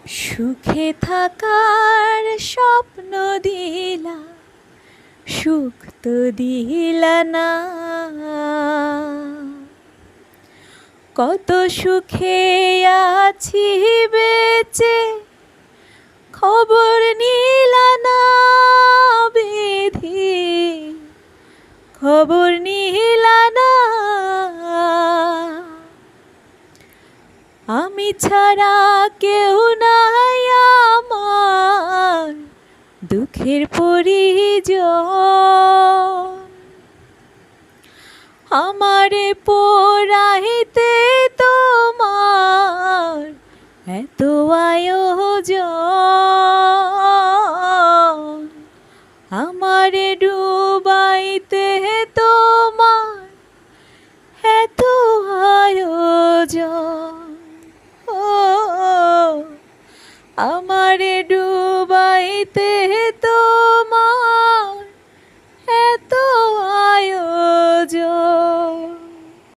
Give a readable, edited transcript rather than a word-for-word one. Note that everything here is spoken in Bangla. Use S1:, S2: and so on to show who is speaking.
S1: সুখে থাকার স্বপ্ন দিলা, সুখ তো দিলা না। কত সুখে আছি বেঁচে, খবর নিলা না বিধি, খবর নিলা না। আমি ছাড়া কেউ নাই আমার, দুঃখের পরিজন। আমারে পোড়াইতে তোমার এত আয়োজন, আমারে ডুবাইতে তোমার এত আয়োজন। ও আমারে ডুবাইতে